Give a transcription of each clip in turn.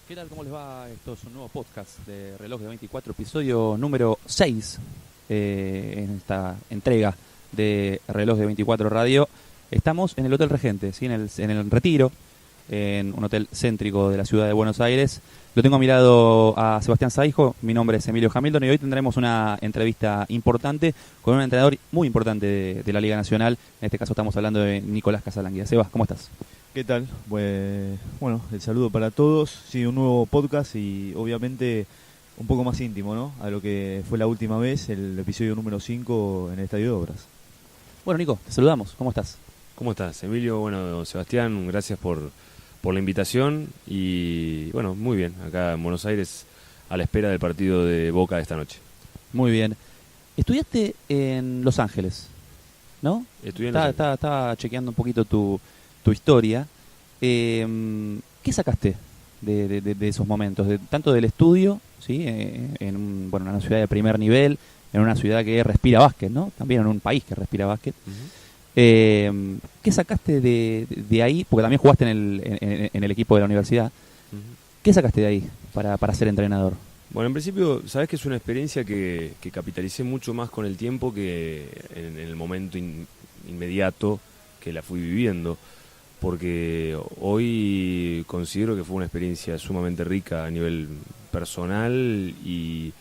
¿Qué tal? ¿Cómo les va? Esto es un nuevo podcast de Reloj de 24, episodio número 6 en esta entrega de Reloj de 24 Radio. Estamos en el Hotel Regente, ¿sí? en el Retiro, en un hotel céntrico de la ciudad de Buenos Aires. Lo tengo a mi lado a Sebastián Saijo, mi nombre es Emilio Hamilton y hoy tendremos una entrevista importante con un entrenador muy importante de la Liga Nacional. En este caso estamos hablando de Nicolás Casalanguida. Sebas, ¿cómo estás? ¿Qué tal? Pues, bueno, el saludo para todos. Sí, un nuevo podcast y obviamente un poco más íntimo, ¿no? A lo que fue la última vez, el episodio número 5 en el Estadio de Obras. Bueno, Nico, te saludamos. ¿Cómo estás? ¿Cómo estás, Emilio? Bueno, Sebastián, gracias por la invitación y, bueno, muy bien, acá en Buenos Aires a la espera del partido de Boca de esta noche. Muy bien. Estudiaste en Los Ángeles, ¿no? Estudié en Los Ángeles. Estaba chequeando un poquito tu historia. ¿Qué sacaste de esos momentos? Tanto del estudio, ¿sí? En una ciudad de primer nivel, en una ciudad que respira básquet, ¿no? También en un país que respira básquet. Uh-huh. ¿Qué sacaste de ahí? Porque también jugaste en el equipo de la universidad. Uh-huh. ¿Qué sacaste de ahí para ser entrenador? Bueno, en principio, sabes que es una experiencia que capitalicé mucho más con el tiempo que en el momento inmediato que la fui viviendo, porque hoy considero que fue una experiencia sumamente rica a nivel personal y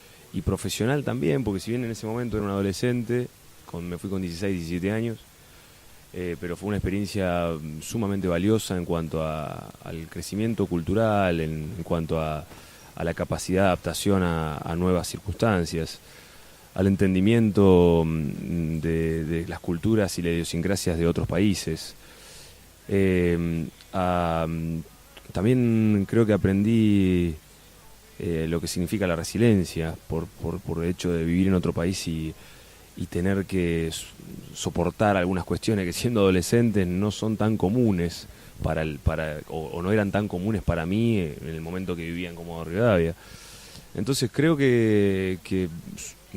profesional también, porque si bien en ese momento era un adolescente, me fui con 16, 17 años, pero fue una experiencia sumamente valiosa en cuanto al crecimiento cultural, en cuanto a la capacidad de adaptación a nuevas circunstancias, al entendimiento de las culturas y las idiosincrasias de otros países. También creo que aprendí lo que significa la resiliencia por el hecho de vivir en otro país y tener que soportar algunas cuestiones que siendo adolescentes no son tan comunes o no eran tan comunes para mí en el momento que vivía en Comodoro Rivadavia. Entonces creo que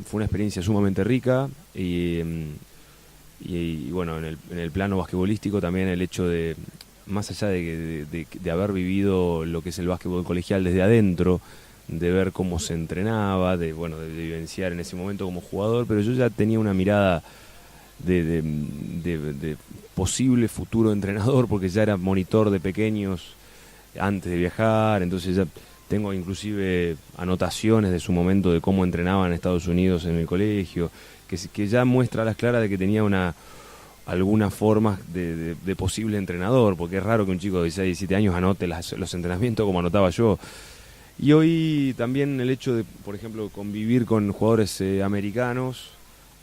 fue una experiencia sumamente rica y bueno, en el plano basquetbolístico también el hecho de, más allá de haber vivido lo que es el básquetbol colegial desde adentro, de ver cómo se entrenaba, de vivenciar en ese momento como jugador, pero yo ya tenía una mirada de posible futuro entrenador, porque ya era monitor de pequeños antes de viajar, entonces ya tengo inclusive anotaciones de su momento de cómo entrenaba en Estados Unidos en el colegio, que ya muestra a las claras de que tenía algunas formas de posible entrenador, porque es raro que un chico de 16, 17 años anote los entrenamientos como anotaba yo. Y hoy también el hecho de, por ejemplo, convivir con jugadores americanos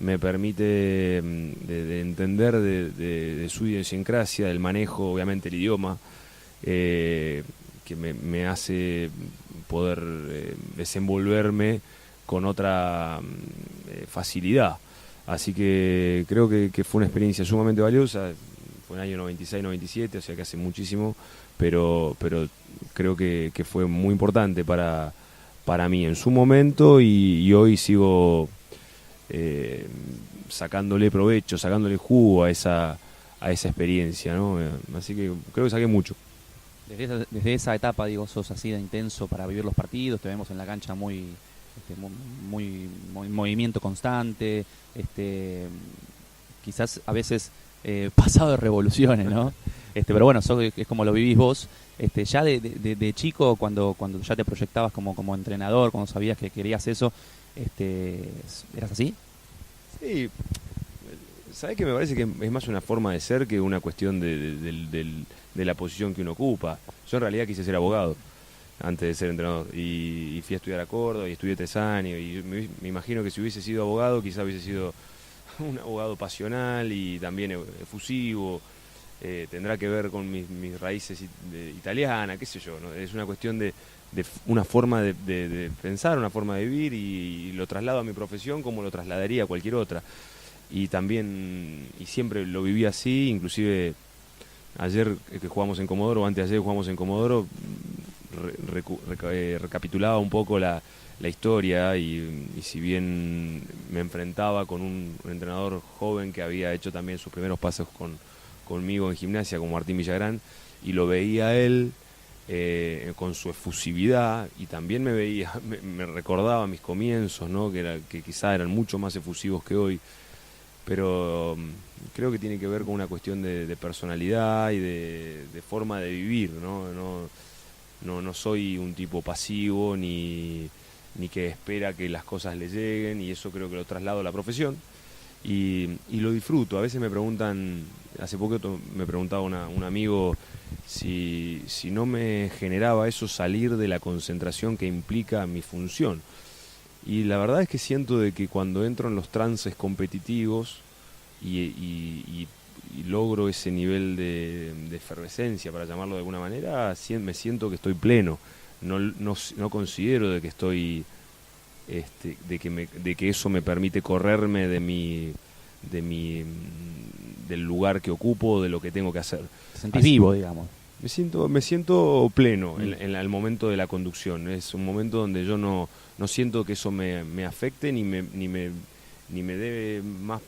me permite de entender de su idiosincrasia, del manejo, obviamente el idioma, que me hace poder desenvolverme con otra facilidad. Así que creo que fue una experiencia sumamente valiosa. Fue en el año 96, 97, o sea que hace muchísimo, pero creo que fue muy importante para mí en su momento y hoy sigo sacándole provecho, sacándole jugo a esa experiencia, ¿no? Así que creo que saqué mucho. Desde esa etapa, digo, sos así de intenso para vivir los partidos, te vemos en la cancha muy movimiento constante, quizás a veces pasado de revoluciones, ¿no? Pero bueno, es como lo vivís vos. Ya de chico, cuando ya te proyectabas como entrenador, cuando sabías que querías eso, ¿eras así? Sí, ¿sabés que me parece que es más una forma de ser que una cuestión de la posición que uno ocupa? Yo en realidad quise ser abogado antes de ser entrenador y fui a estudiar a Córdoba y estudié 3 años y me imagino que si hubiese sido abogado quizá hubiese sido un abogado pasional y también efusivo, tendrá que ver con mis raíces italianas, qué sé yo, ¿no? Es una cuestión de una forma de pensar, una forma de vivir y lo traslado a mi profesión como lo trasladaría a cualquier otra. Y también, y siempre lo viví así, inclusive ayer que jugamos en Comodoro, o antes de ayer jugamos en Comodoro, recapitulaba un poco la historia y si bien me enfrentaba con un entrenador joven que había hecho también sus primeros pasos conmigo en gimnasia, como Martín Villagrán, y lo veía él con su efusividad, y también me recordaba mis comienzos, ¿no? Que quizá eran mucho más efusivos que hoy, pero creo que tiene que ver con una cuestión de personalidad y de forma de vivir, ¿no? No soy un tipo pasivo ni que espera que las cosas le lleguen, y eso creo que lo traslado a la profesión. Y lo disfruto. A veces me preguntan, hace poco me preguntaba un amigo si no me generaba eso salir de la concentración que implica mi función. Y la verdad es que siento de que cuando entro en los trances competitivos y logro ese nivel de efervescencia, para llamarlo de alguna manera, me siento que estoy pleno. No considero de que estoy... de que eso me permite correrme del lugar que ocupo, de lo que tengo que hacer. Te sentís vivo, digamos. Me siento pleno en el momento de la conducción. Es un momento donde yo no siento que eso me afecte ni me dé más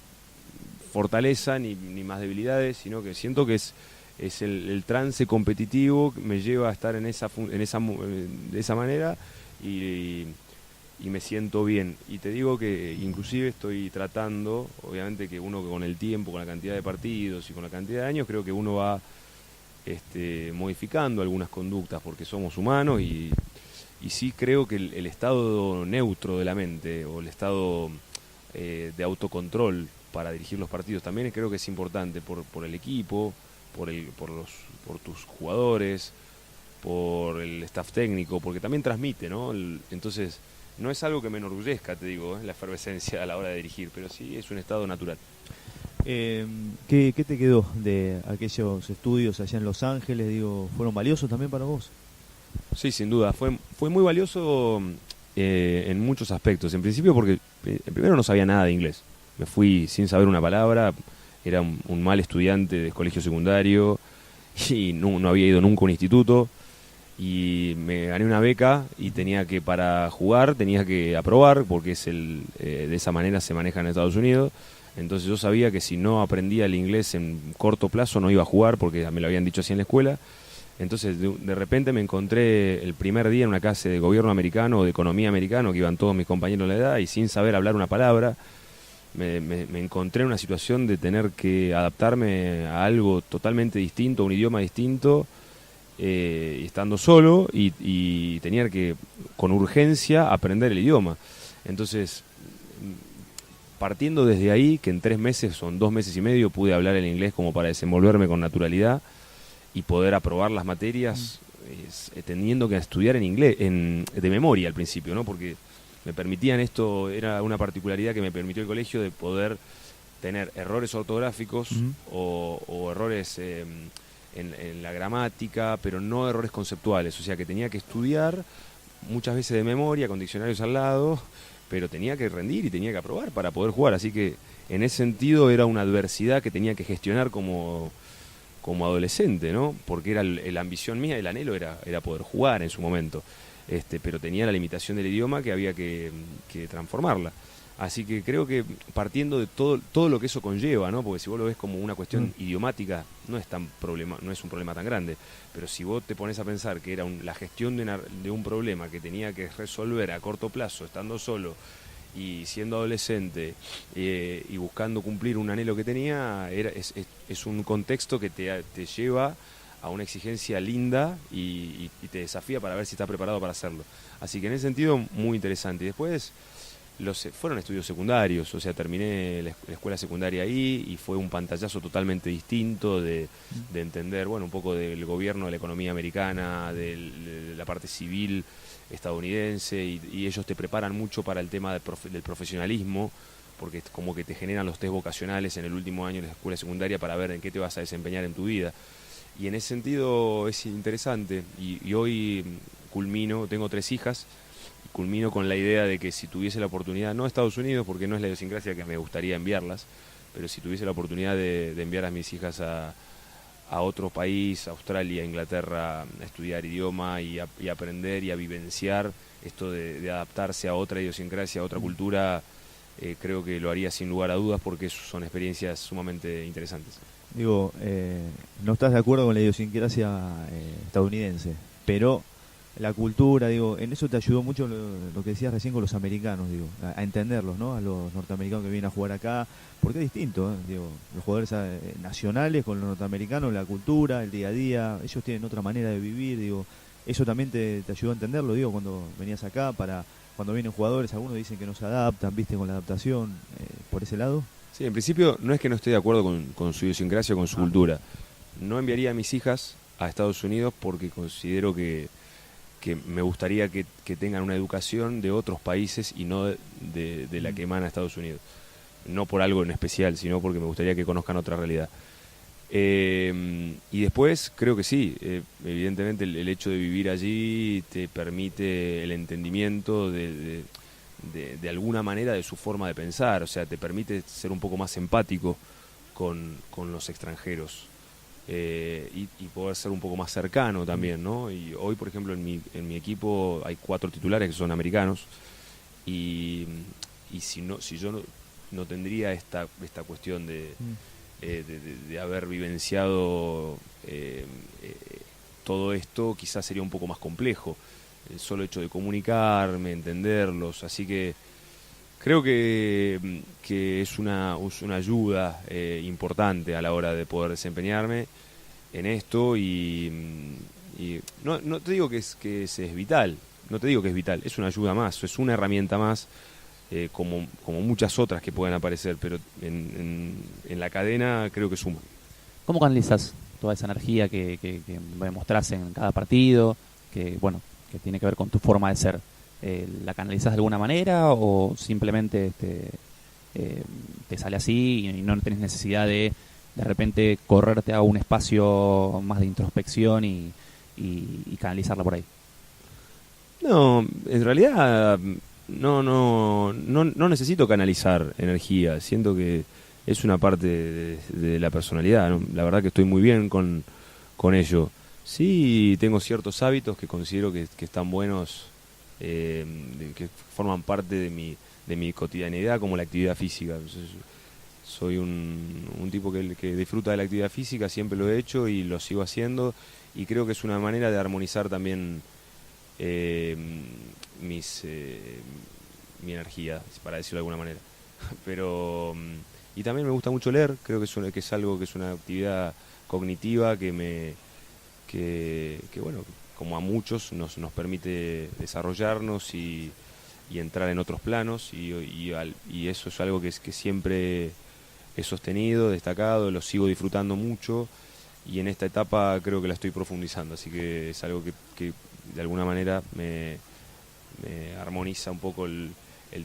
fortaleza ni más debilidades, sino que siento que es el trance competitivo que me lleva a estar de esa manera, y me siento bien. Y te digo que inclusive estoy tratando, obviamente que uno con el tiempo, con la cantidad de partidos y con la cantidad de años, creo que uno va modificando algunas conductas porque somos humanos, y sí creo que el estado neutro de la mente, o el estado de autocontrol para dirigir los partidos, también creo que es importante por el equipo, por tus jugadores, por el staff técnico, porque también transmite, ¿no? Entonces, no es algo que me enorgullezca, te digo, la efervescencia a la hora de dirigir, pero sí es un estado natural. ¿Qué te quedó de aquellos estudios allá en Los Ángeles? Digo, ¿fueron valiosos también para vos? Sí, sin duda, fue muy valioso en muchos aspectos. En principio porque primero no sabía nada de inglés, me fui sin saber una palabra, era un mal estudiante de colegio secundario y no había ido nunca a un instituto, y me gané una beca y para jugar tenía que aprobar, porque de esa manera se maneja en Estados Unidos. Entonces yo sabía que si no aprendía el inglés en corto plazo no iba a jugar, porque me lo habían dicho así en la escuela. Entonces de repente me encontré el primer día en una clase de gobierno americano o de economía americano, que iban todos mis compañeros de la edad, y sin saber hablar una palabra me encontré en una situación de tener que adaptarme a algo totalmente distinto, a un idioma distinto, estando solo, y tenía que con urgencia aprender el idioma. Entonces, partiendo desde ahí, que en 3 meses o en 2 meses y medio pude hablar el inglés como para desenvolverme con naturalidad y poder aprobar las materias, teniendo que estudiar en inglés, de memoria al principio, ¿no? Porque me permitían esto, era una particularidad que me permitió el colegio, de poder tener errores ortográficos o errores en la gramática, pero no errores conceptuales. O sea que tenía que estudiar muchas veces de memoria, con diccionarios al lado, pero tenía que rendir y tenía que aprobar para poder jugar. Así que en ese sentido era una adversidad que tenía que gestionar como adolescente, ¿no? Porque era la ambición mía, el anhelo era poder jugar en su momento, pero tenía la limitación del idioma que había que transformarla. Así que creo que partiendo de todo lo que eso conlleva, ¿no? Porque si vos lo ves como una cuestión idiomática, no es un problema tan grande. Pero si vos te pones a pensar que era la gestión de un problema que tenía que resolver a corto plazo, estando solo y siendo adolescente, y buscando cumplir un anhelo que tenía, es un contexto que te lleva a una exigencia linda y te desafía para ver si estás preparado para hacerlo. Así que en ese sentido, muy interesante. Y después fueron estudios secundarios, o sea, terminé la escuela secundaria ahí y fue un pantallazo totalmente distinto de entender, bueno, un poco del gobierno, de la economía americana, de la parte civil estadounidense, y ellos te preparan mucho para el tema del profesionalismo, porque es como que te generan los test vocacionales en el último año de la escuela secundaria para ver en qué te vas a desempeñar en tu vida. Y en ese sentido es interesante, y hoy tengo 3 hijas, culmino con la idea de que si tuviese la oportunidad, no a Estados Unidos, porque no es la idiosincrasia que me gustaría enviarlas, pero si tuviese la oportunidad de enviar a mis hijas a otro país, Australia, Inglaterra, a estudiar idioma y aprender y a vivenciar esto de adaptarse a otra idiosincrasia, a otra cultura, creo que lo haría sin lugar a dudas, porque son experiencias sumamente interesantes. Digo, ¿no estás de acuerdo con la idiosincrasia estadounidense? pero la cultura, digo, en eso te ayudó mucho lo que decías recién con los americanos, digo, a entenderlos, ¿no? A los norteamericanos que vienen a jugar acá, porque es distinto, digo, los jugadores nacionales con los norteamericanos, la cultura, el día a día, ellos tienen otra manera de vivir, digo, eso también te ayudó a entenderlo, digo, cuando venías acá, cuando vienen jugadores, algunos dicen que no se adaptan, viste, con la adaptación, por ese lado. Sí, en principio no es que no esté de acuerdo con su idiosincrasia o con su cultura. No enviaría a mis hijas a Estados Unidos porque considero que me gustaría que tengan una educación de otros países y no de la que emana Estados Unidos. No por algo en especial, sino porque me gustaría que conozcan otra realidad. Y después creo que sí, evidentemente el hecho de vivir allí te permite el entendimiento de alguna manera de su forma de pensar, o sea, te permite ser un poco más empático con los extranjeros. Y poder ser un poco más cercano también, ¿no? Y hoy, por ejemplo, en mi equipo hay 4 titulares que son americanos y si yo no tendría esta cuestión de haber vivenciado todo esto, quizás sería un poco más complejo el solo hecho de comunicarme, entenderlos, así que creo que es una ayuda importante a la hora de poder desempeñarme en esto y no te digo que es vital, no te digo que es vital, es una ayuda más, es una herramienta más como muchas otras que pueden aparecer, pero en la cadena creo que suma. ¿Cómo canalizas toda esa energía que mostrás en cada partido, que tiene que ver con tu forma de ser? ¿La canalizas de alguna manera o simplemente te sale así y no tenés necesidad de repente correrte a un espacio más de introspección y canalizarla por ahí? No, en realidad no necesito canalizar energía, siento que es una parte de la personalidad, ¿no? La verdad que estoy muy bien con ello. Sí, tengo ciertos hábitos que considero que están buenos, que forman parte de mi cotidianidad, como la actividad física. Soy un tipo que disfruta de la actividad física, siempre lo he hecho y lo sigo haciendo, y creo que es una manera de armonizar también mi energía, para decirlo de alguna manera. Pero y también me gusta mucho leer, creo que es algo que es una actividad cognitiva que bueno, como a muchos nos permite desarrollarnos y entrar en otros planos y eso es algo que siempre he sostenido, destacado, lo sigo disfrutando mucho y en esta etapa creo que la estoy profundizando, así que es algo que de alguna manera me armoniza un poco el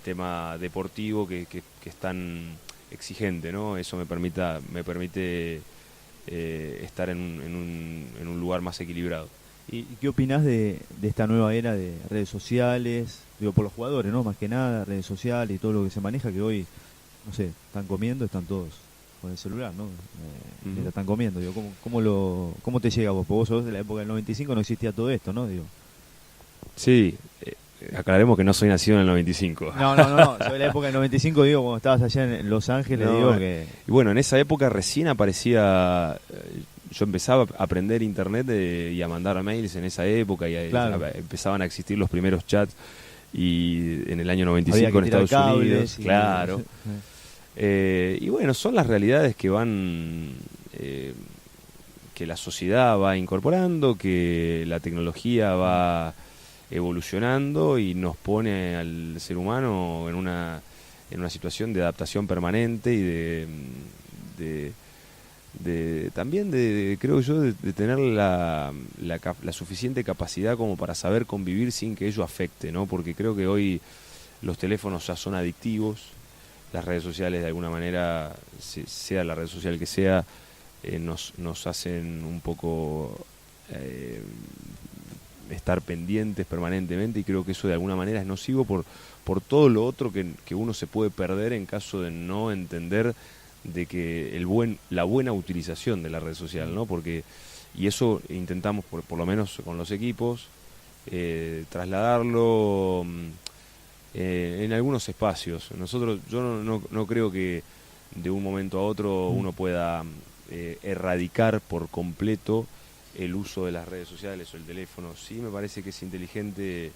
tema deportivo que es tan exigente, ¿no? Eso me permite estar en un lugar más equilibrado. ¿Y qué opinás de esta nueva era de redes sociales? Digo, por los jugadores, ¿no? Más que nada, redes sociales y todo lo que se maneja, que hoy, no sé, están comiendo, están todos con el celular, ¿no? Mientras están comiendo, digo, ¿cómo te llega vos? Porque vos sos de la época del 95, no existía todo esto, ¿no? Digo. Sí, aclaremos que no soy nacido en el 95. No, soy de la época del 95, digo, cuando estabas allá en Los Ángeles, digo que... Y bueno, en esa época recién aparecía... Yo empezaba a aprender internet y a mandar mails en esa época y claro. Empezaban a existir los primeros chats y en el año 95 en Estados Unidos, claro. Y bueno, son las realidades que van... que la sociedad va incorporando, que la tecnología va evolucionando y nos pone al ser humano en una situación de adaptación permanente y también creo yo de tener la suficiente capacidad como para saber convivir sin que ello afecte, ¿no? Porque creo que hoy los teléfonos ya son adictivos, las redes sociales de alguna manera, sea la red social que sea, nos hacen un poco estar pendientes permanentemente y creo que eso de alguna manera es nocivo por todo lo otro que uno se puede perder en caso de no entender de que la buena utilización de la red social, ¿no? Porque y eso intentamos por lo menos con los equipos trasladarlo en algunos espacios. Yo no creo que de un momento a otro uno pueda erradicar por completo el uso de las redes sociales o el teléfono. Sí me parece que es inteligente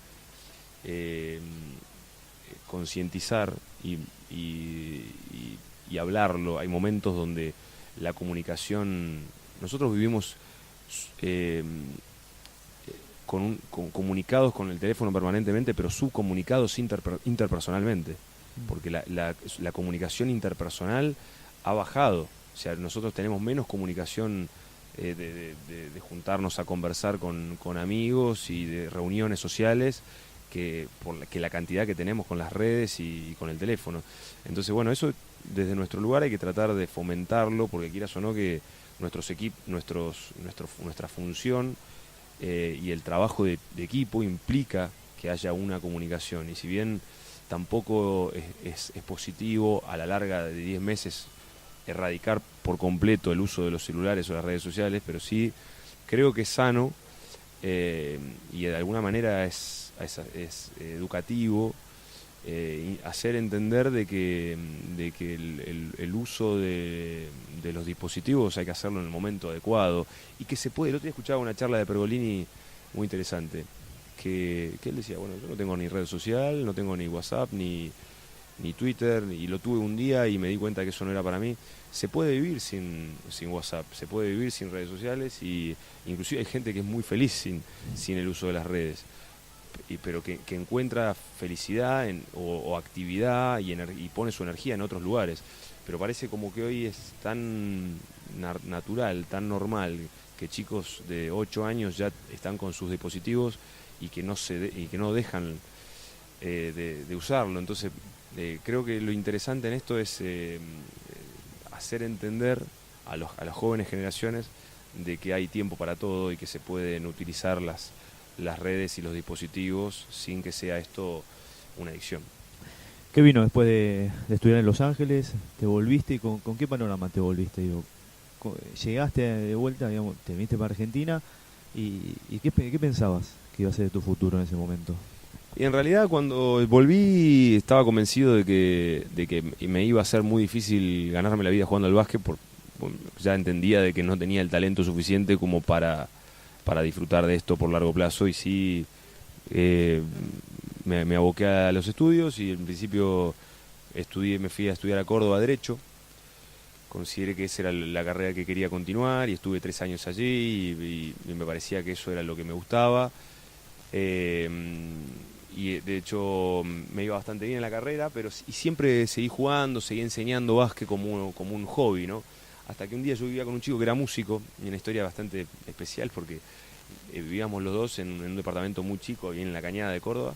concientizar y hablarlo. Hay momentos donde la comunicación, nosotros vivimos comunicados con el teléfono permanentemente, pero subcomunicados interpersonalmente, porque la comunicación interpersonal ha bajado. O sea, nosotros tenemos menos comunicación de juntarnos a conversar con amigos y de reuniones sociales que la cantidad que tenemos con las redes y con el teléfono. Entonces, bueno, eso desde nuestro lugar hay que tratar de fomentarlo, porque quieras o no que nuestra función y el trabajo de equipo implica que haya una comunicación. Y si bien tampoco es positivo a la larga de 10 meses erradicar por completo el uso de los celulares o las redes sociales, pero sí creo que es sano y de alguna manera es educativo hacer entender de que el uso de los dispositivos hay que hacerlo en el momento adecuado y que se puede. El otro día escuchaba una charla de Pergolini muy interesante que él decía, bueno, yo no tengo ni red social, no tengo ni WhatsApp, ni Twitter, y lo tuve un día y me di cuenta que eso no era para mí. Se puede vivir sin WhatsApp, se puede vivir sin redes sociales, y inclusive hay gente que es muy feliz sin el uso de las redes, pero que encuentra felicidad o actividad y pone su energía en otros lugares. Pero parece como que hoy es tan natural, tan normal, que chicos de 8 años ya están con sus dispositivos y que no dejan de usarlo. Entonces creo que lo interesante en esto es hacer entender a las jóvenes generaciones de que hay tiempo para todo y que se pueden utilizar las redes y los dispositivos sin que sea esto una adicción. ¿Qué vino después de estudiar en Los Ángeles? ¿Te volviste y con qué panorama te volviste? Digo, llegaste de vuelta, digamos, te viniste para Argentina y ¿qué pensabas que iba a ser tu futuro en ese momento? Y en realidad cuando volví estaba convencido de que me iba a ser muy difícil ganarme la vida jugando al básquet, ya entendía de que no tenía el talento suficiente como para disfrutar de esto por largo plazo, y sí me aboqué a los estudios y en principio me fui a estudiar a Córdoba Derecho. Consideré que esa era la carrera que quería continuar y estuve 3 años allí y me parecía que eso era lo que me gustaba. Y de hecho me iba bastante bien en la carrera, y siempre seguí jugando, seguí enseñando básquet como un hobby, ¿no? Hasta que un día yo vivía con un chico que era músico, y una historia bastante especial porque vivíamos los dos en un departamento muy chico, bien en la Cañada de Córdoba,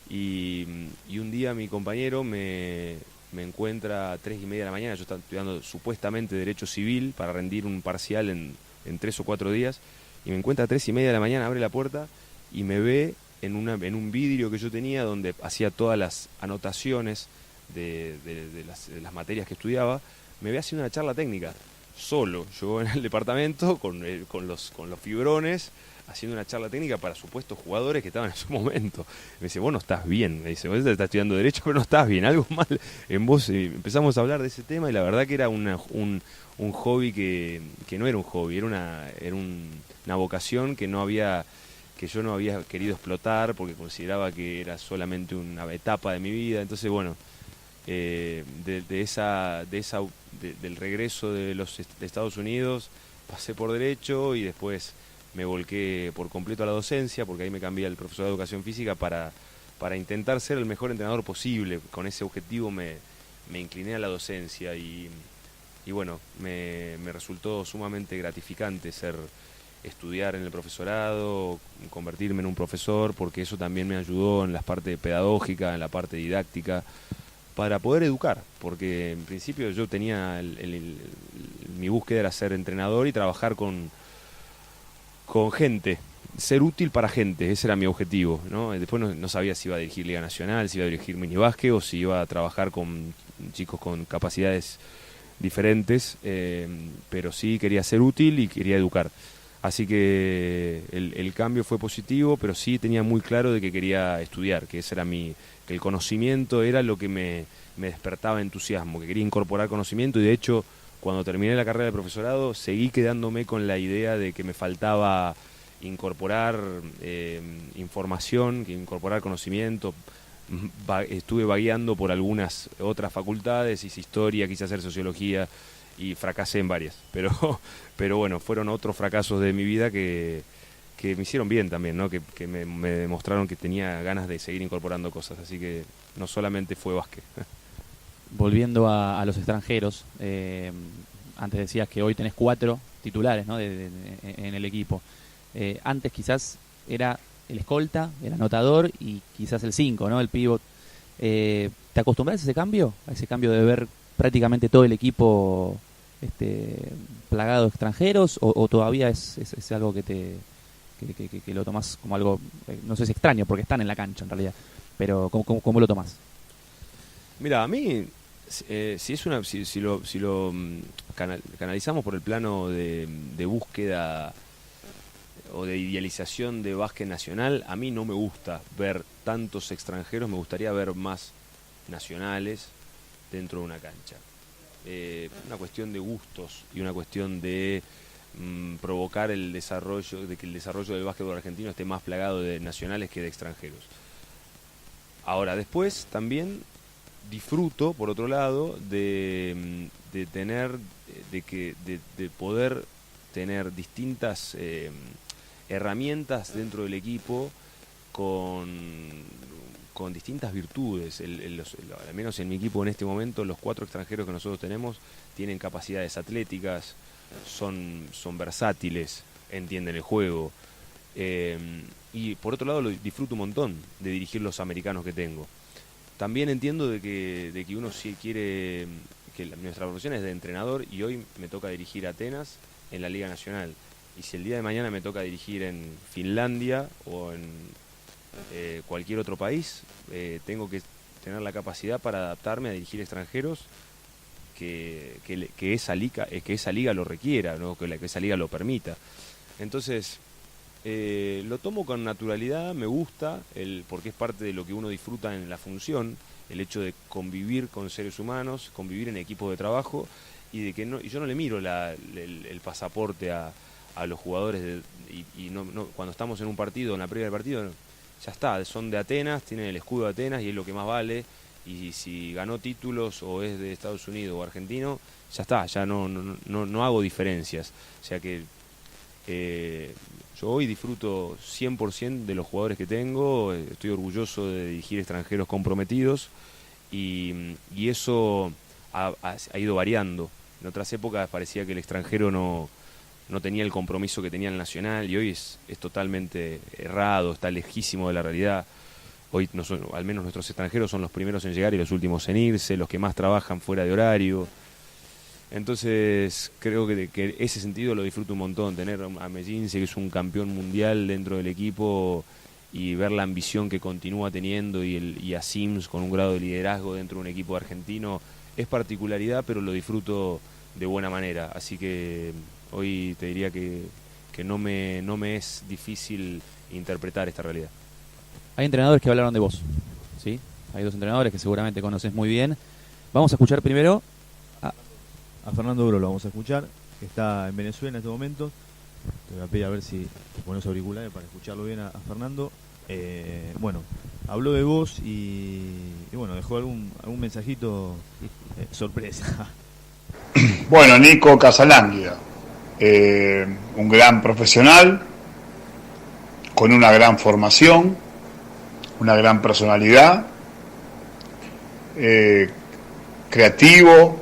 y un día mi compañero me encuentra a 3:30 de la mañana. Yo estaba estudiando supuestamente Derecho Civil para rendir un parcial en 3 o 4 días, y me encuentra a 3:30 de la mañana, abre la puerta y me ve en un vidrio que yo tenía donde hacía todas las anotaciones de las materias que estudiaba. Me ve haciendo una charla técnica, solo, yo en el departamento, con los fibrones, haciendo una charla técnica para supuestos jugadores que estaban en su momento. Me dice, vos no estás bien, me dice, vos estás estudiando Derecho, pero no estás bien, algo mal en vos. Y empezamos a hablar de ese tema, y la verdad que era un hobby que no era un hobby, era una vocación que yo no había querido explotar porque consideraba que era solamente una etapa de mi vida. Entonces, bueno, del regreso de Estados Unidos pasé por Derecho y después me volqué por completo a la docencia, porque ahí me cambié al profesor de Educación Física para intentar ser el mejor entrenador posible. Con ese objetivo me incliné a la docencia y bueno, me resultó sumamente gratificante estudiar en el profesorado, convertirme en un profesor, porque eso también me ayudó en la parte pedagógica, en la parte didáctica, para poder educar, porque en principio yo tenía mi búsqueda era ser entrenador y trabajar con gente, ser útil para gente, ese era mi objetivo, ¿no? Después no sabía si iba a dirigir Liga Nacional, si iba a dirigir minibásquet o si iba a trabajar con chicos con capacidades diferentes, pero sí quería ser útil y quería educar. Así que el cambio fue positivo, pero sí tenía muy claro de que quería estudiar, que ese era que el conocimiento era lo que me despertaba entusiasmo, que quería incorporar conocimiento, y de hecho cuando terminé la carrera de profesorado, seguí quedándome con la idea de que me faltaba incorporar información, incorporar conocimiento. Estuve vagueando por algunas otras facultades, hice historia, quise hacer sociología y fracasé en varias. Pero bueno, fueron otros fracasos de mi vida que me hicieron bien también, ¿no? Que me demostraron que tenía ganas de seguir incorporando cosas. Así que no solamente fue básquet. Volviendo a los extranjeros, antes decías que hoy tenés 4 titulares, ¿no? en el equipo. Antes quizás era el escolta, el anotador y quizás el 5, ¿no? El pívot. ¿Te acostumbras a ese cambio? A ese cambio de ver prácticamente todo el equipo plagado de extranjeros, o todavía es algo que lo tomás como algo, no sé si extraño, porque están en la cancha en realidad, pero ¿cómo lo tomás? Mira, a mí, si lo canalizamos por el plano de búsqueda o de idealización de básquet nacional, a mí no me gusta ver tantos extranjeros, me gustaría ver más nacionales dentro de una cancha. Una cuestión de gustos y una cuestión de provocar el desarrollo, de que el desarrollo del básquetbol argentino esté más plagado de nacionales que de extranjeros. Ahora, después también disfruto, por otro lado, de poder tener distintas herramientas dentro del equipo con distintas virtudes. Al menos en mi equipo en este momento, los 4 extranjeros que nosotros tenemos tienen capacidades atléticas, son versátiles, entienden el juego. Y por otro lado, lo disfruto un montón de dirigir los americanos que tengo. También entiendo de que uno si quiere, que nuestra profesión es de entrenador, y hoy me toca dirigir a Atenas en la Liga Nacional. Y si el día de mañana me toca dirigir en Finlandia o en cualquier otro país, tengo que tener la capacidad para adaptarme a dirigir extranjeros que esa liga lo requiera, ¿no? que esa liga lo permita. Entonces, lo tomo con naturalidad, me gusta, porque es parte de lo que uno disfruta en la función, el hecho de convivir con seres humanos, convivir en equipos de trabajo, y yo no le miro el pasaporte a los jugadores cuando estamos en un partido, en la previa del partido, ya está, son de Atenas, tienen el escudo de Atenas y es lo que más vale, y si ganó títulos o es de Estados Unidos o argentino, ya está, ya no hago diferencias. O sea que yo hoy disfruto 100% de los jugadores que tengo, estoy orgulloso de dirigir extranjeros comprometidos, y eso ha ido variando. En otras épocas parecía que el extranjero no tenía el compromiso que tenía el nacional, y hoy es totalmente errado, está lejísimo de la realidad. Hoy al menos nuestros extranjeros son los primeros en llegar y los últimos en irse, los que más trabajan fuera de horario. Entonces creo que ese sentido lo disfruto un montón, tener a Mellince, que es un campeón mundial dentro del equipo, y ver la ambición que continúa teniendo, y a Sims con un grado de liderazgo dentro de un equipo argentino, es particularidad, pero lo disfruto de buena manera. Así que hoy te diría que no me es difícil interpretar esta realidad. Hay entrenadores que hablaron de vos, ¿sí? Hay 2 entrenadores que seguramente conoces muy bien. Vamos a escuchar primero a Fernando Bro, lo vamos a escuchar, que está en Venezuela en este momento. Te voy a pedir a ver si te pones auriculares para escucharlo bien a Fernando. Bueno, habló de vos y bueno, dejó algún mensajito sorpresa. Bueno, Nico Casalánguida, un gran profesional, con una gran formación, una gran personalidad, creativo,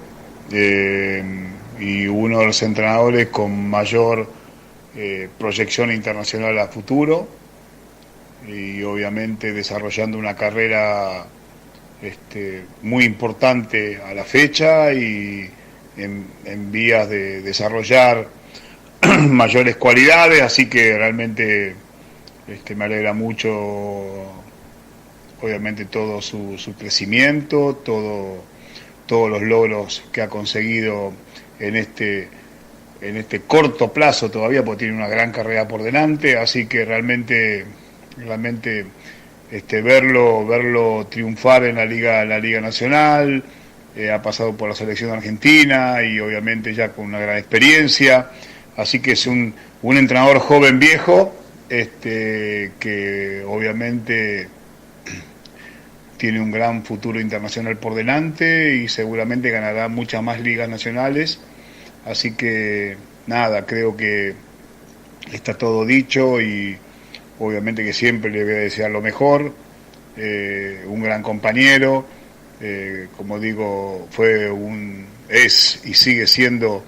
y uno de los entrenadores con mayor proyección internacional a futuro, y obviamente desarrollando una carrera muy importante a la fecha, y en vías de desarrollar mayores cualidades, así que realmente me alegra mucho, obviamente, todo su crecimiento, todos los logros que ha conseguido en este corto plazo todavía, porque tiene una gran carrera por delante, así que realmente verlo triunfar en la Liga Nacional, ha pasado por la selección argentina y obviamente ya con una gran experiencia, así que es un entrenador joven viejo, que obviamente tiene un gran futuro internacional por delante y seguramente ganará muchas más ligas nacionales, así que nada, creo que está todo dicho y obviamente que siempre le voy a desear lo mejor, un gran compañero, como digo, es y sigue siendo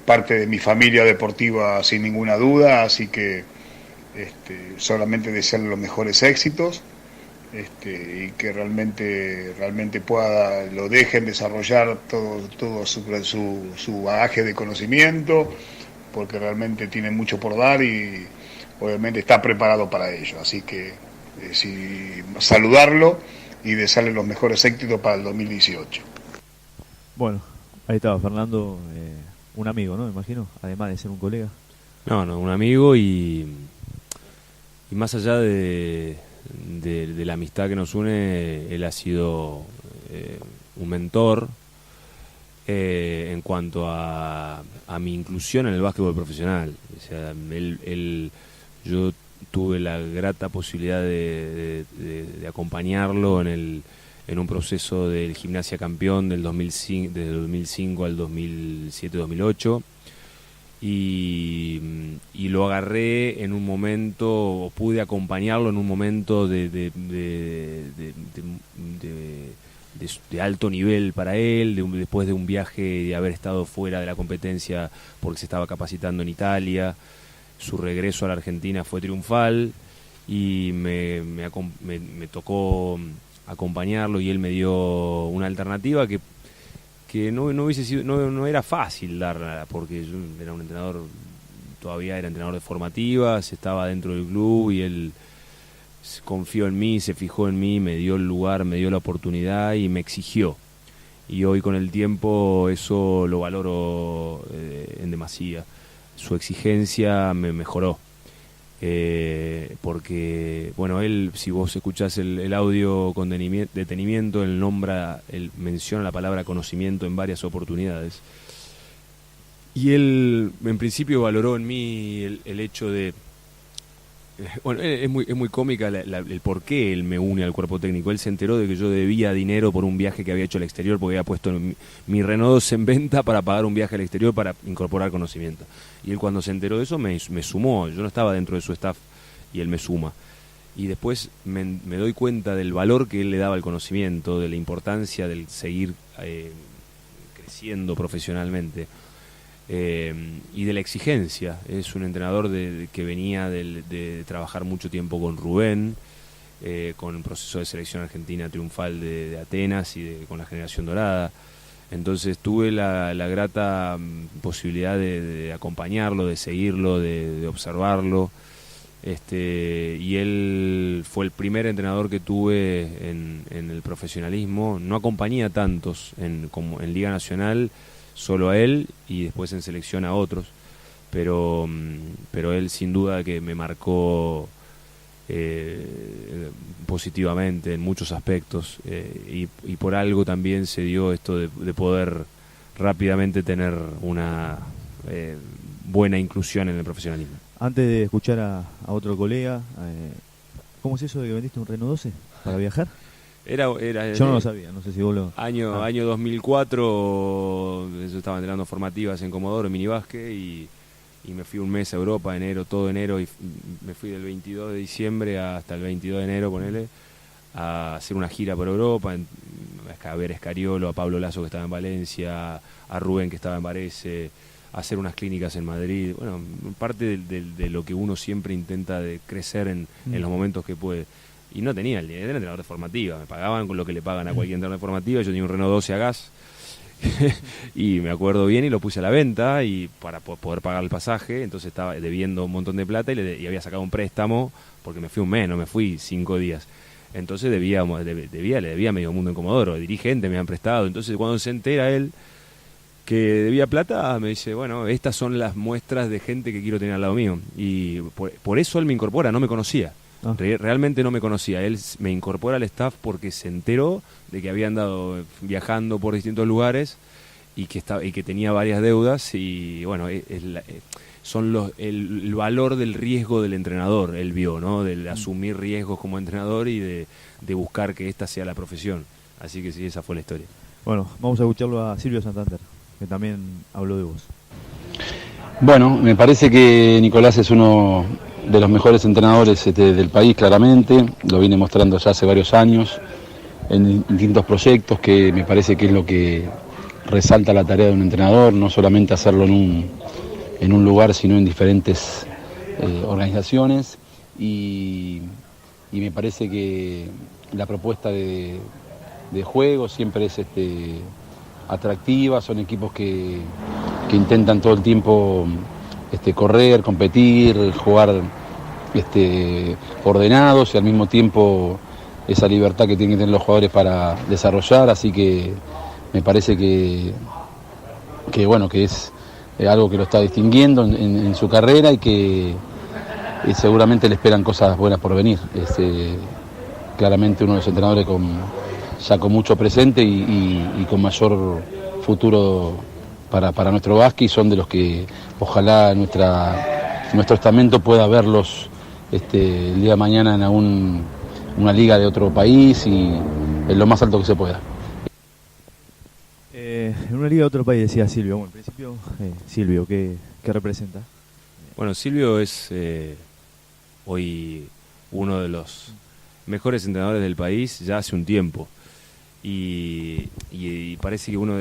parte de mi familia deportiva sin ninguna duda, así que solamente desearle los mejores éxitos, y que realmente lo dejen desarrollar todo su bagaje de conocimiento, porque realmente tiene mucho por dar y obviamente está preparado para ello, así que saludarlo y desearle los mejores éxitos para el 2018. Bueno, ahí estaba Fernando, un amigo, ¿no? Me imagino, además de ser un colega. No, un amigo y más allá de la amistad que nos une, él ha sido un mentor en cuanto a mi inclusión en el básquetbol profesional. O sea, yo tuve la grata posibilidad de acompañarlo en un proceso del Gimnasia campeón del 2005 al 2007-2008. Y lo agarré en un momento, o pude acompañarlo en un momento de alto nivel para él, después de un viaje, de haber estado fuera de la competencia porque se estaba capacitando en Italia. Su regreso a la Argentina fue triunfal y me tocó acompañarlo, y él me dio una alternativa que no hubiese sido, no era fácil darla, porque yo era un entrenador, todavía era entrenador de formativas, estaba dentro del club y él confió en mí, se fijó en mí, me dio el lugar, me dio la oportunidad y me exigió. Y hoy con el tiempo eso lo valoro en demasía. Su exigencia me mejoró. Porque, bueno, él, si vos escuchás el audio con detenimiento, él menciona la palabra conocimiento en varias oportunidades. Y él, en principio, valoró en mí el hecho de... Bueno, es muy cómica el por qué él me une al cuerpo técnico. Él se enteró de que yo debía dinero por un viaje que había hecho al exterior, porque había puesto mi Renault 2 en venta para pagar un viaje al exterior para incorporar conocimiento. Y él, cuando se enteró de eso, me sumó. Yo no estaba dentro de su staff y él me suma. Y después me doy cuenta del valor que él le daba al conocimiento, de la importancia del seguir creciendo profesionalmente. Y de la exigencia. Es un entrenador que venía de trabajar mucho tiempo con Rubén, con el proceso de selección argentina triunfal de Atenas y con la generación dorada. Entonces tuve la grata posibilidad de acompañarlo, de seguirlo, de observarlo, y él fue el primer entrenador que tuve en el profesionalismo. No acompañé a tantos como en Liga Nacional, solo a él, y después en selección a otros, pero él sin duda que me marcó positivamente en muchos aspectos, y por algo también se dio esto de poder rápidamente tener una buena inclusión en el profesionalismo. Antes de escuchar a otro colega, ¿cómo es eso de que vendiste un Renault 12 para viajar? Yo no lo sabía, no sé si vos lo... Año 2004, yo estaba entrenando formativas en Comodoro, en minibásquet, y me fui un mes a Europa, todo enero, y me fui del 22 de diciembre hasta el 22 de enero, ponele, a hacer una gira por Europa, a ver a Escariolo, a Pablo Lasso, que estaba en Valencia, a Rubén, que estaba en Varese, a hacer unas clínicas en Madrid. Bueno, parte de lo que uno siempre intenta de crecer en los momentos que puede. Y no tenía el dinero, era entrenador de formativa, me pagaban con lo que le pagan a cualquier entrenador de formativa. Yo tenía un Renault 12 a gas y me acuerdo bien, y lo puse a la venta y para poder pagar el pasaje. Entonces estaba debiendo un montón de plata y había sacado un préstamo, porque me fui un mes, no me fui 5 días. Entonces le debía a medio mundo en Comodoro, dirigentes me han prestado. Entonces cuando se entera él que debía plata, me dice, bueno, estas son las muestras de gente que quiero tener al lado mío. Y por eso él me incorpora, no me conocía. Realmente no me conocía. Él me incorpora al staff porque se enteró de que había andado viajando por distintos lugares y que tenía varias deudas y bueno, son el valor del riesgo del entrenador, él vio, ¿no? Del asumir riesgos como entrenador y de buscar que esta sea la profesión. Así que sí, esa fue la historia. Bueno, vamos a escucharlo a Silvio Santander, que también habló de vos. Bueno, me parece que Nicolás es uno de los mejores entrenadores del país, claramente. Lo viene mostrando ya hace varios años en distintos proyectos, que me parece que es lo que resalta la tarea de un entrenador, no solamente hacerlo en un lugar, sino en diferentes organizaciones. Y me parece que la propuesta de juego siempre es atractiva. Son equipos que intentan todo el tiempo correr, competir, jugar ordenados y al mismo tiempo esa libertad que tienen que tener los jugadores para desarrollar. Así que me parece que bueno, que es algo que lo está distinguiendo en su carrera y que seguramente le esperan cosas buenas por venir. Claramente uno de los entrenadores ya con mucho presente y con mayor futuro para nuestro básquet, y son de los que ojalá nuestro estamento pueda verlos el día de mañana en una liga de otro país y en lo más alto que se pueda. En una liga de otro país, decía Silvio. Bueno, en principio, Silvio, ¿qué representa? Bueno, Silvio es hoy uno de los mejores entrenadores del país ya hace un tiempo. Y parece que uno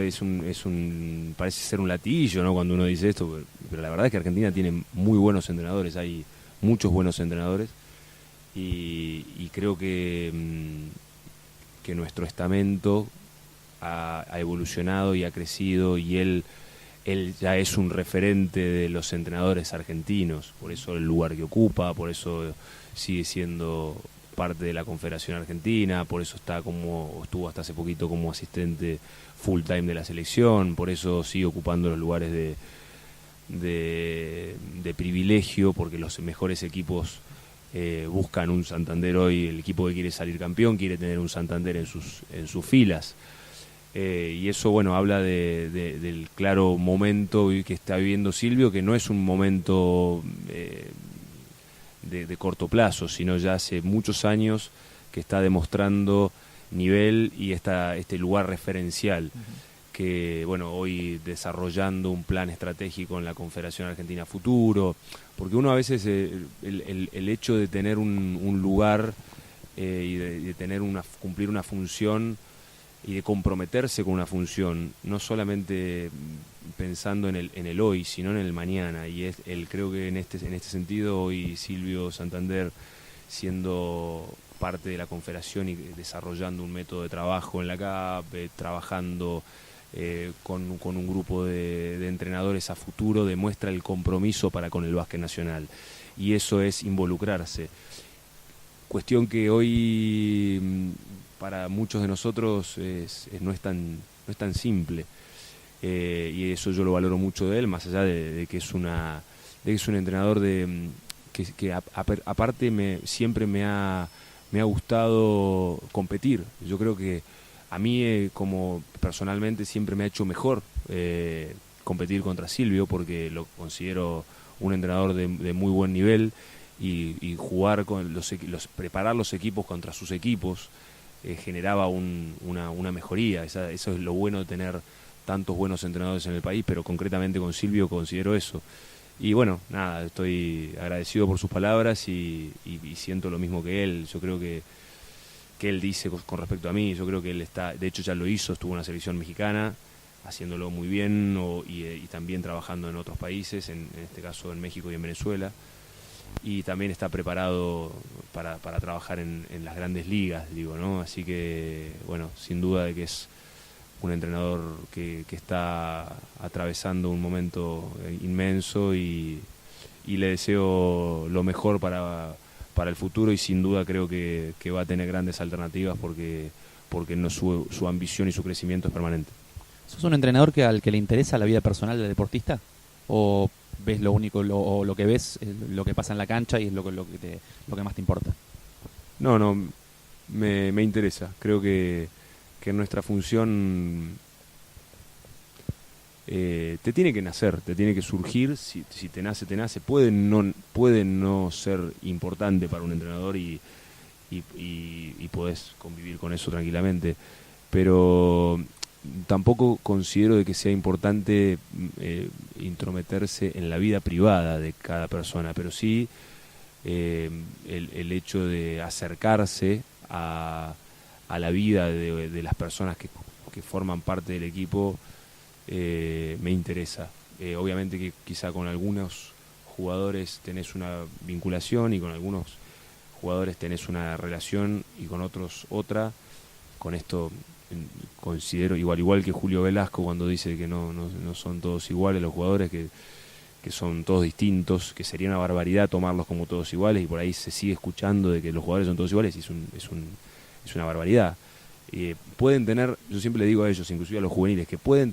parece ser un latiguillo, ¿no? Cuando uno dice esto, pero la verdad es que Argentina tiene muy buenos entrenadores, hay muchos buenos entrenadores y creo que nuestro estamento ha evolucionado y ha crecido y él ya es un referente de los entrenadores argentinos, por eso el lugar que ocupa, por eso sigue siendo parte de la Confederación Argentina, por eso estuvo hasta hace poquito como asistente full time de la selección, por eso sigue ocupando los lugares de privilegio, porque los mejores equipos buscan un Santander hoy. El equipo que quiere salir campeón quiere tener un Santander en sus filas, y eso, bueno, habla del claro momento que está viviendo Silvio, que no es un momento de corto plazo, sino ya hace muchos años que está demostrando nivel y este lugar referencial, que bueno, hoy desarrollando un plan estratégico en la Confederación Argentina Futuro, porque uno a veces el hecho de tener un lugar y de tener cumplir una función y de comprometerse con una función, no solamente pensando en el hoy, sino en el mañana, y creo que en este sentido hoy Silvio Santander, siendo parte de la Confederación y desarrollando un método de trabajo en la CAP, trabajando con un grupo de entrenadores a futuro, demuestra el compromiso para con el básquet nacional, y eso es involucrarse. Cuestión que hoy para muchos de nosotros no es tan simple, y eso yo lo valoro mucho de él, más allá de que es un entrenador que aparte siempre me ha gustado competir. Yo creo que a mí como personalmente siempre me ha hecho mejor competir contra Silvio, porque lo considero un entrenador de muy buen nivel, y jugar con preparar los equipos contra sus equipos generaba una mejoría. Eso es lo bueno de tener tantos buenos entrenadores en el país, pero concretamente con Silvio considero eso. Y bueno, nada, estoy agradecido por sus palabras y siento lo mismo que él. Yo creo que él dice con respecto a mí, yo creo que él de hecho ya lo hizo, estuvo en la selección mexicana, haciéndolo muy bien, y también trabajando en otros países, en este caso en México y en Venezuela. Y también está preparado para trabajar en las grandes ligas, digo, ¿no? Así que, bueno, sin duda de que es un entrenador que está atravesando un momento inmenso, y le deseo lo mejor para el futuro, y sin duda creo que va a tener grandes alternativas porque no, su ambición y su crecimiento es permanente. ¿Sos un entrenador al que le interesa la vida personal del deportista? ¿O ves lo único, lo que ves, lo que pasa en la cancha y es lo que más te importa? No, me interesa. Creo que nuestra función te tiene que nacer, te tiene que surgir. Si te nace, te nace. Puede no ser importante para un entrenador y podés convivir con eso tranquilamente, pero tampoco considero de que sea importante intrometerse en la vida privada de cada persona, pero sí el hecho de acercarse a la vida de las personas que forman parte del equipo me interesa. Obviamente que quizá con algunos jugadores tenés una vinculación y con algunos jugadores tenés una relación y con otros otra. Con esto considero, igual que Julio Velasco cuando dice que no son todos iguales los jugadores, que son todos distintos, que sería una barbaridad tomarlos como todos iguales, y por ahí se sigue escuchando de que los jugadores son todos iguales, y es una barbaridad. Pueden tener, yo siempre le digo a ellos, inclusive a los juveniles, que pueden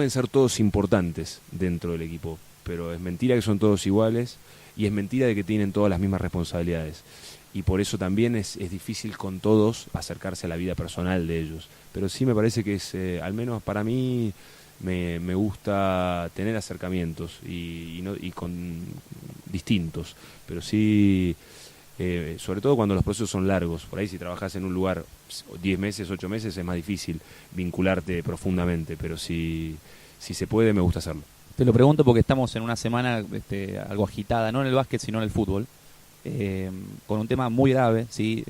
ser todos importantes dentro del equipo, pero es mentira que son todos iguales, y es mentira de que tienen todas las mismas responsabilidades. Y por eso también es difícil con todos acercarse a la vida personal de ellos. Pero sí me parece que es, al menos para mí, me gusta tener acercamientos y con distintos. Pero sí, sobre todo cuando los procesos son largos. Por ahí si trabajás en un lugar 10 meses, 8 meses, es más difícil vincularte profundamente. Pero si se puede, me gusta hacerlo. Te lo pregunto porque estamos en una semana algo agitada, no en el básquet, sino en el fútbol. Con un tema muy grave, ¿sí?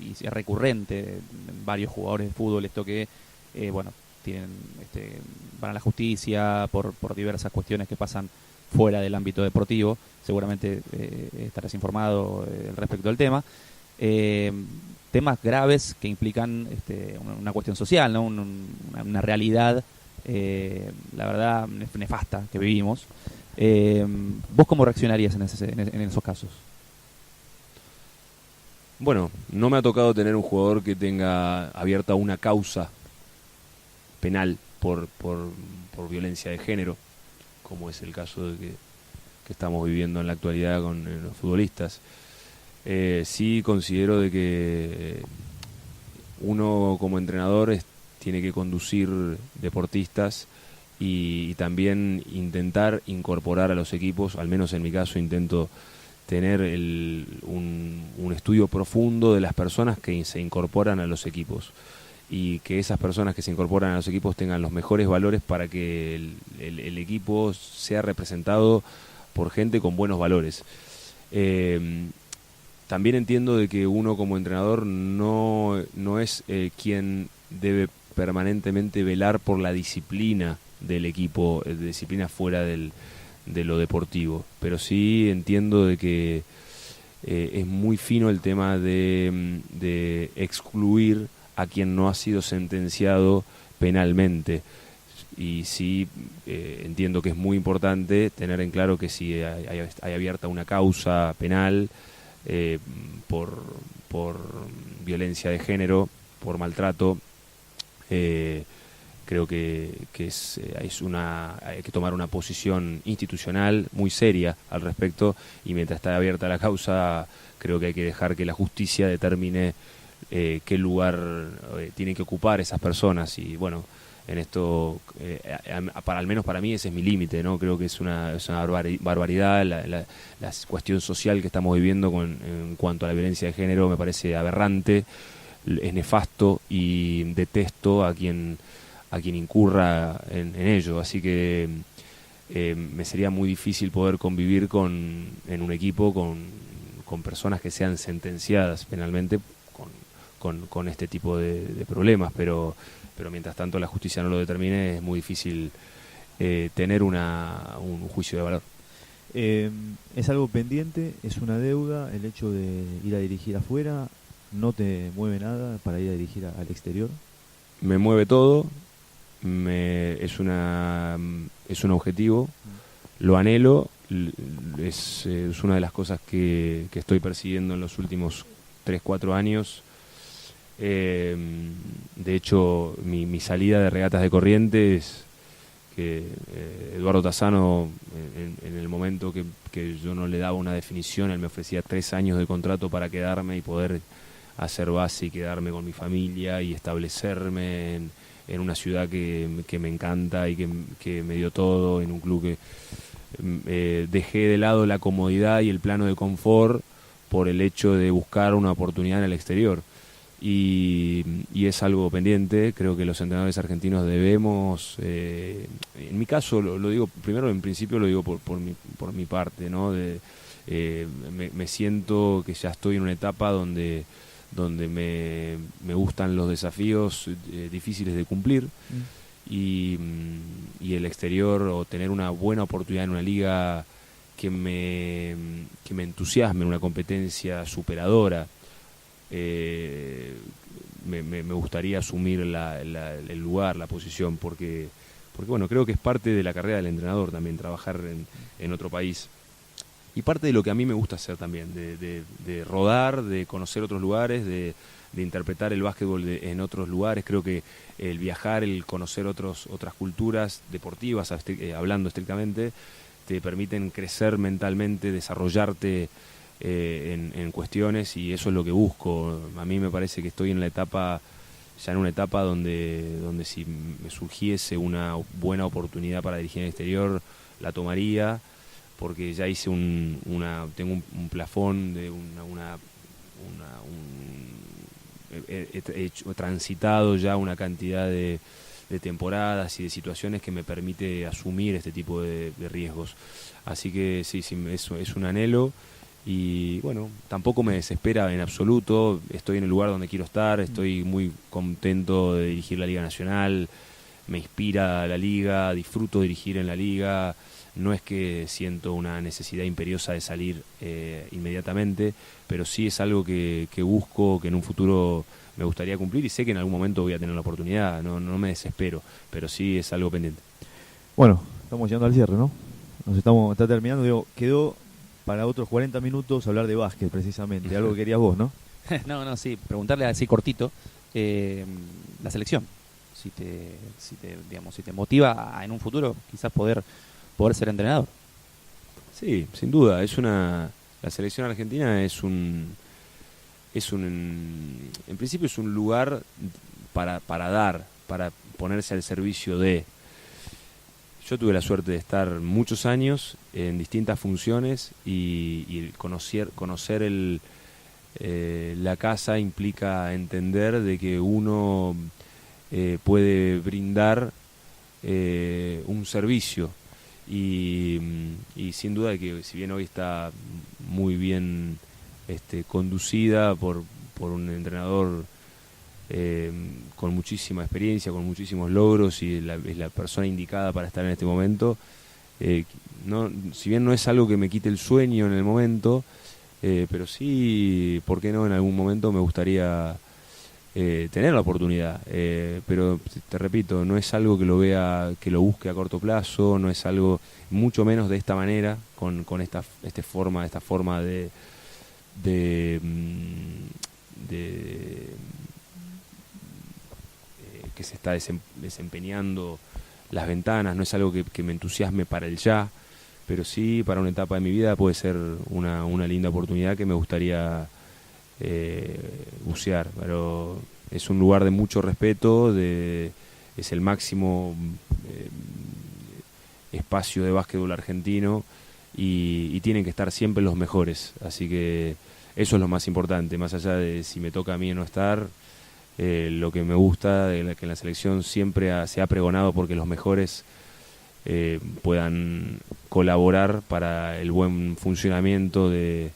Y es recurrente en varios jugadores de fútbol, esto que tienen van a la justicia por diversas cuestiones que pasan fuera del ámbito deportivo. Seguramente estarás informado respecto del tema. Temas graves que implican una cuestión social, ¿no? Una realidad, la verdad, nefasta que vivimos. ¿Vos cómo reaccionarías en esos casos? Bueno, no me ha tocado tener un jugador que tenga abierta una causa penal por violencia de género, como es el caso de que estamos viviendo en la actualidad con los futbolistas. Sí considero de que uno como entrenador tiene que conducir deportistas y también intentar incorporar a los equipos, al menos en mi caso intento tener un estudio profundo de las personas que se incorporan a los equipos y que esas personas que se incorporan a los equipos tengan los mejores valores para que el equipo sea representado por gente con buenos valores. También entiendo de que uno como entrenador no es quien debe permanentemente velar por la disciplina del equipo, disciplina fuera de lo deportivo, pero sí entiendo de que es muy fino el tema de excluir a quien no ha sido sentenciado penalmente, y sí entiendo que es muy importante tener en claro que si hay abierta una causa penal por violencia de género, por maltrato, creo que hay que tomar una posición institucional muy seria al respecto, y mientras está abierta la causa creo que hay que dejar que la justicia determine qué lugar tienen que ocupar esas personas. Y bueno, en esto al menos para mí ese es mi límite, ¿no? Creo que es una barbaridad la cuestión social que estamos viviendo en cuanto a la violencia de género. Me parece aberrante, es nefasto, y detesto a quien incurra en ello, así que me sería muy difícil poder convivir en un equipo con personas que sean sentenciadas penalmente con este tipo de problemas, pero mientras tanto la justicia no lo determine, es muy difícil tener un juicio de valor. Es algo pendiente, es una deuda el hecho de ir a dirigir afuera. ¿No te mueve nada para ir a dirigir al exterior? Me mueve todo. Es un objetivo, lo anhelo, es una de las cosas que estoy persiguiendo en los últimos 3-4 años. De hecho, mi salida de Regatas de Corrientes, que Eduardo Tassano, en el momento que yo no le daba una definición, él me ofrecía 3 años de contrato para quedarme y poder hacer base y quedarme con mi familia y establecerme en una ciudad que me encanta y que me dio todo, en un club que dejé de lado la comodidad y el plano de confort por el hecho de buscar una oportunidad en el exterior. Y es algo pendiente. Creo que los entrenadores argentinos debemos, en mi caso lo digo, primero en principio lo digo por mi parte, ¿no? Me siento que ya estoy en una etapa donde me gustan los desafíos difíciles de cumplir y el exterior, o tener una buena oportunidad en una liga que me entusiasme, en una competencia superadora. Me gustaría asumir el lugar, la posición, porque bueno, creo que es parte de la carrera del entrenador también, trabajar en otro país. Y parte de lo que a mí me gusta hacer también, de rodar, de conocer otros lugares, de interpretar el básquetbol en otros lugares. Creo que el viajar, el conocer otras culturas deportivas, hablando estrictamente, te permiten crecer mentalmente, desarrollarte en cuestiones, y eso es lo que busco. A mí me parece que estoy en una etapa donde si me surgiese una buena oportunidad para dirigir en el exterior, la tomaría, porque ya hice tengo un plafón de he transitado ya una cantidad de temporadas y de situaciones que me permite asumir este tipo de riesgos. Así que sí, eso es un anhelo. Y bueno, tampoco me desespera en absoluto. Estoy en el lugar donde quiero estar, estoy muy contento de dirigir la Liga Nacional, me inspira la Liga, disfruto dirigir en la Liga. No es que siento una necesidad imperiosa de salir inmediatamente, pero sí es algo que busco, que en un futuro me gustaría cumplir, y sé que en algún momento voy a tener la oportunidad. No me desespero, pero sí es algo pendiente. Bueno, estamos llegando al cierre, ¿no? Está terminando, digo, quedó para otros 40 minutos hablar de básquet, precisamente, algo que querías vos, ¿no? No, sí, preguntarle así cortito, la selección, si te motiva a en un futuro quizás poder ser entrenador. Sí, sin duda, la selección argentina en principio es un lugar para ponerse al servicio de. Yo tuve la suerte de estar muchos años en distintas funciones y conocer la casa implica entender de que uno puede brindar un servicio, y sin duda de que, si bien hoy está muy bien conducida por un entrenador con muchísima experiencia, con muchísimos logros, y es la persona indicada para estar en este momento, si bien no es algo que me quite el sueño en el momento, pero sí, ¿por qué no? En algún momento me gustaría tener la oportunidad, pero te repito, no es algo que lo busque a corto plazo, no es algo, mucho menos de esta manera, con esta forma de que se está desempeñando las ventanas. No es algo que me entusiasme para el ya, pero sí para una etapa de mi vida puede ser una linda oportunidad que me gustaría bucear. Pero es un lugar de mucho respeto, es el máximo espacio de básquetbol argentino, y tienen que estar siempre los mejores, así que eso es lo más importante, más allá de si me toca a mí no estar. Lo que me gusta de que en la selección siempre se ha pregonado porque los mejores puedan colaborar para el buen funcionamiento de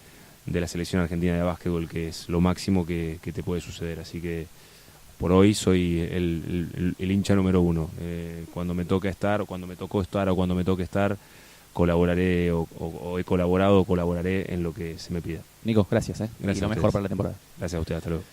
la selección argentina de básquetbol, que es lo máximo que te puede suceder. Así que por hoy soy el hincha número 1. Cuando me toca estar, o cuando me tocó estar, o cuando me toque estar, colaboraré o he colaborado o colaboraré en lo que se me pida. Nico, gracias. Gracias y lo a mejor ustedes. para la temporada. Gracias a ustedes, hasta luego.